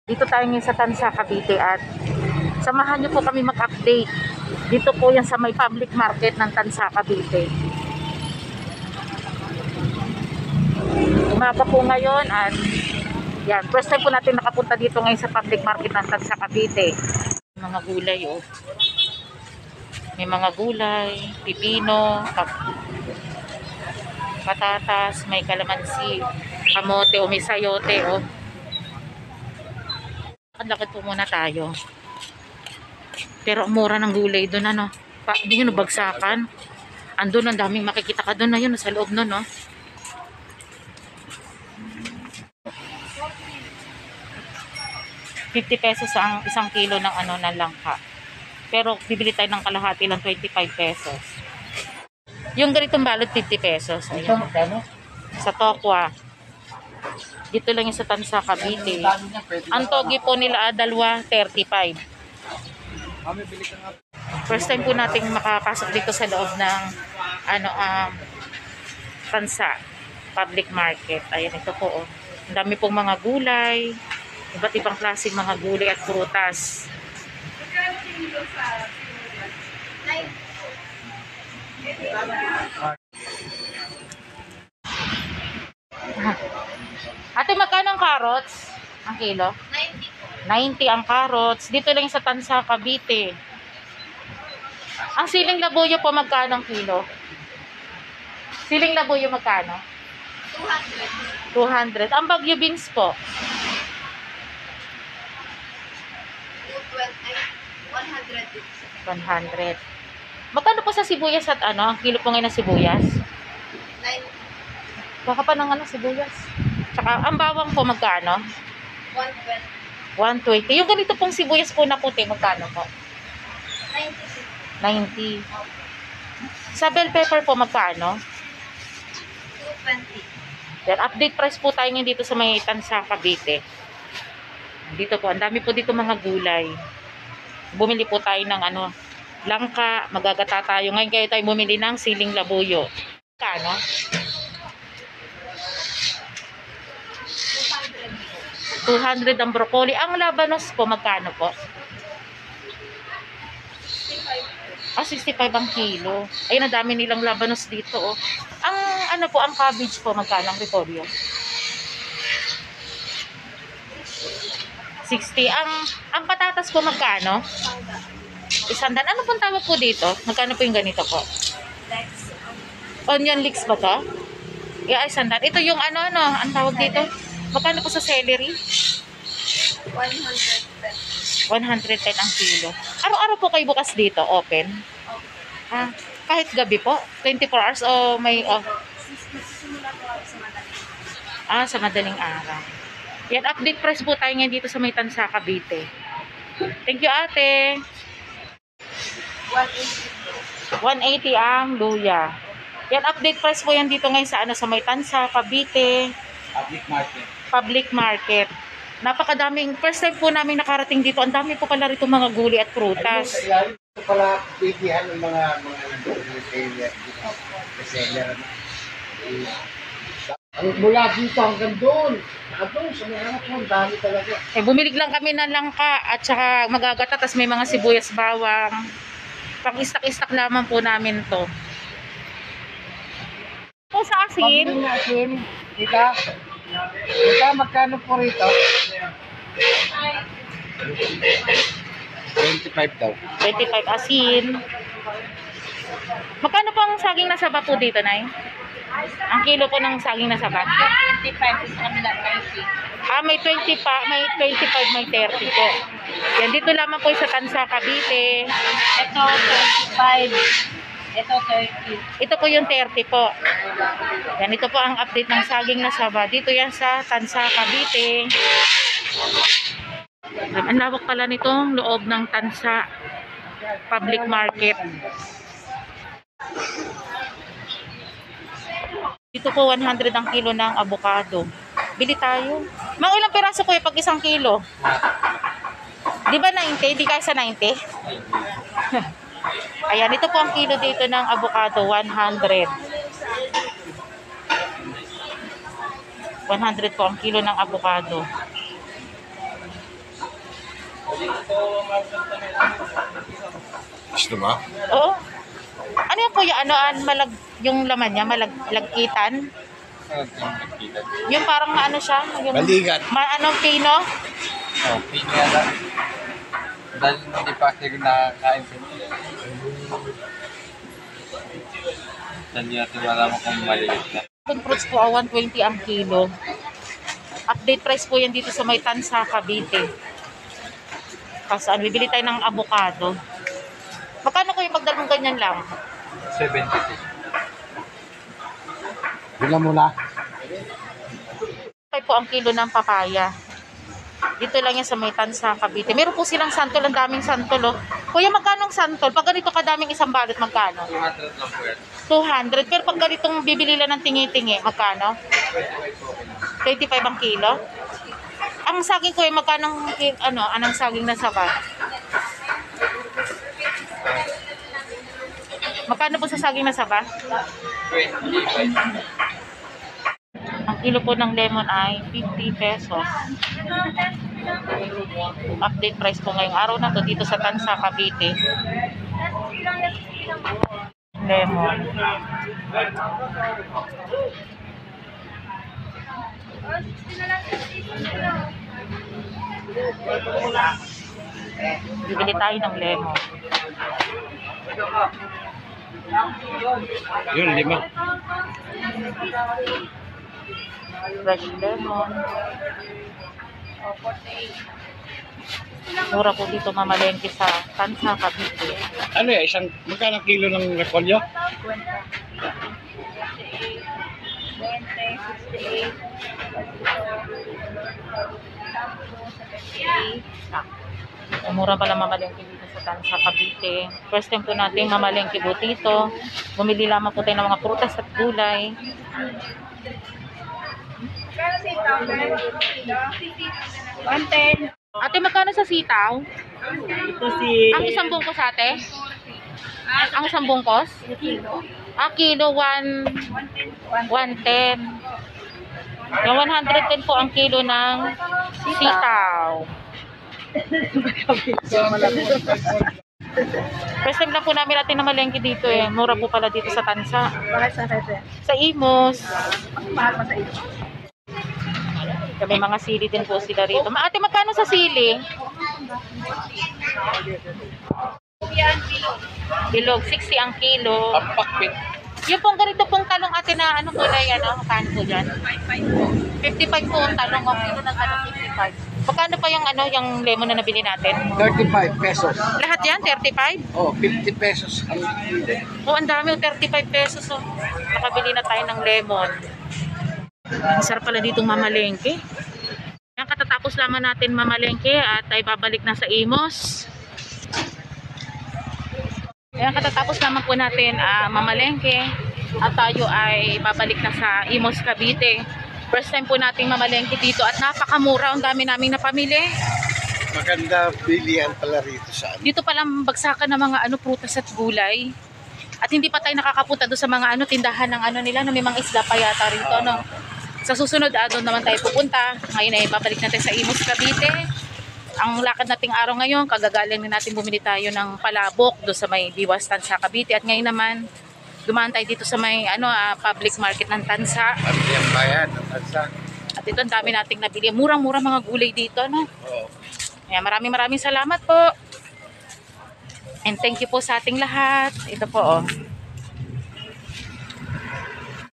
Dito tayo ngayon sa Tansa, Cavite at samahan niyo po kami mag-update. Dito po yan sa may public market ng Tansa, Cavite. Umaga po ngayon at yan, first time po natin nakapunta dito ngayon sa public market ng Tansa, Cavite. Mga gulay oh. May mga gulay, pipino, patatas, may kalamansi, kamote o may sayote oh. Lakad po muna tayo. Pero mura ng gulay doon ano. Hindi nyo bagsakan. Andun ang daming makikita ka doon na yun sa loob nun no. ₱50 ang isang kilo ng ano ng langka. Pero bibili tayo ng kalahati lang 25 pesos. Yung ganitong balot ₱50. Ayun. Sa Tokwa. Dito lang yung sa Tansa, Cavite. Ang togi po nila dalawa 35. First time po nating makapasok dito sa loob ng Tansa public market. Ayan, ito po oh. Ang dami pong mga gulay, iba't ibang klaseng mga gulay at prutas. Ate, magkano ang carrots? Ang kilo? 90 ang carrots. Dito lang sa Tansa, Cavite. Ang siling labuyo po magkano ang kilo? Siling labuyo magkano? 200. Ang bagyo beans po? 100. Magkano po sa sibuyas at ano? Ang kilo po ngayon ng sibuyas? 90. Baka pa ng sibuyas. Tsaka ang bawang po magkano? 120. Yung ganito pong sibuyas po na puti, magkano po? 90. Sa bell pepper po magkano? 220. Then update price po tayo ngayon dito sa may Tansa, Cavite. Dito po, ang dami po dito mga gulay. Bumili po tayo ng langka, magagata tayo. Ngayon kayo tayo bumili ng siling labuyo. Magkano? 200 ang broccoli. Ang labanos po, magkano po? 65 ang kilo. Ayun, ang dami nilang labanos dito. Oh. Ang ang cabbage po, magkano ang repolyo? 60. Ang patatas po, magkano? 100. Ano pong tawag po dito? Magkano po yung ganito po? Onion leeks ba to? Yeah, 100. Ito yung ang tawag dito? Magkano po sa celery? 110 ang kilo. Araw-araw po kayo bukas dito, open? Kahit gabi po? 24 hours o may sa madaling araw. Yan, update price po tayo ngayon dito sa may Tansa, Cavite. Thank you, ate. 180 ang luya. Yan, update price po yan dito ngayon sa may Tansa, Cavite. Public market. Napakadaming, first time po namin nakarating dito. Ang dami po pala rito mga gulay at prutas. Ito pala bibihan ng mga reseller. Mula dito hanggang doon. Doon sa mga ang dami talaga. Bumili lang kami ng langka at saka magagata, tas may mga sibuyas, bawang. Pang-istak-istak lamang po namin to. Po sa asin. Pag-ibig asin, Ika, magkano po rito? 25 daw. 25 asin. Magkano po ang saging na saba po dito, Nay? Ang kilo po ng saging na saba? 25 sa kanila, 30. May 20 pa, may 25, may 30 po. Yan, dito lamang po sa Tansa, Cavite. Ito, 25. Ito, 30. Ito po yung 30 po. Yan, ito po ang update ng saging na saba. Dito yan sa Tansa, Cavite. Ang lawak pala nitong loob ng Tansa public market. Dito po 100 ang kilo ng avocado. Bili tayo. Mga ilang piraso po pag isang kilo? Di ba 90? Di kaya sa 90? Ayan, ito po ang kilo dito ng avocado, 100. 100 po ang kilo ng avocado. 100 po ang kilo ng avocado. 100 po ang kilo ng avocado. Gusto mo? Oo. Ano yung kuya, yung laman niya, malagkitan? Yung parang ano siya? Yung, Baligat. anong pino? Oh, pinya lang. Dahil hindi pa kasi nakakain sa Dahil natin malaman kung maliit na. Yung fruits po, 120 ang kilo. Update price po yan dito sa may Tansa, Cavite. Kasi bibili tayo ng avocado. Magkano ko yung magdalong ganyan lang? 70. Bilang muna. Tayo po ang kilo ng papaya. Dito lang yan sa may Tansa, Cavite. Meron po silang santol, ang daming santol. Oh. Kuya, magkano ang santol? Pag ganito kadaming isang balot, magkano? 200 lang po yan. 200. Pero pag ganitong bibili lang ng tingi-tingi, magkano? 25 ang kilo? Ang saging ko, magkano anong saging na saba? Magkano po sa saging na saba? 25. Ang kilo po ng lemon ay 50 pesos. Update price po ngayong araw na to dito sa Tansa, Cavite. Lemon. Bibili tayo ng lemon. Yun, 5. Fresh lemon. Mura po dito mamalengke sa Tansa, Cavite. Ano yan? Magkano kilo ng repolyo? 20, 68, Mura pala mamalengke dito sa Tansa, Cavite. First time po natin mamalengke po dito. Bumili lamang po tayo ng mga prutas at gulay. Kaya sitaw, 110. Ate, magkano sa sitaw? Ito si... Ang isang bungkos, ate? Ang isang bungkos? Kilo 110. Yung 110 po ang kilo ng sitaw. First time lang po namin natin na malengke dito eh. Mura po pala dito sa Tansa. Bakit sa Rete? Sa Imos. Mahal pa sa iyo. May mga sili din po sila rito. Ate, magkano sa sili? Bilog, 60 ang kilo. Pampakbit. Yung pong ganito pong talong ate na kulay, magkano po dyan? 55 po ang talong. Ang kilo ng talong 55. Magkano pa yung lemon na nabili natin? 35 pesos. Lahat yan, 35? Oh, 50 pesos ang kilo. Oh, ang dami, 35 pesos. Oh. Nakabili na tayo ng lemon. Ang sarap pala ditong mamalengke. Yan, katatapos lamang natin mamalengke at ay babalik na sa Imos. Yan, katatapos naman po natin mamalengke at tayo ay babalik na sa Imos, Cavite. First time po nating mamalengke dito at napakamura. Ang dami naming napamili. Maganda bilihan pala rito sa Dito palang bagsakan ng mga prutas at gulay. At hindi pa tayo nakakapunta doon sa mga tindahan ng nila, may mga isda pa yata rito, Sa susunod, doon naman tayo pupunta. Ngayon ay babalik natin sa Imos, Cavite. Ang lakad nating araw ngayon, kagagaling na natin bumili tayo ng palabok doon sa may Diwas, Tansa, Cavite. At ngayon naman, dumaan tayo dito sa may public market ng Tansa. Ang bayan ng Tansa. At ito, ang dami nating nabili. Murang-murang mga gulay dito, Oo. Kaya maraming salamat po. And thank you po sa ating lahat. Ito po,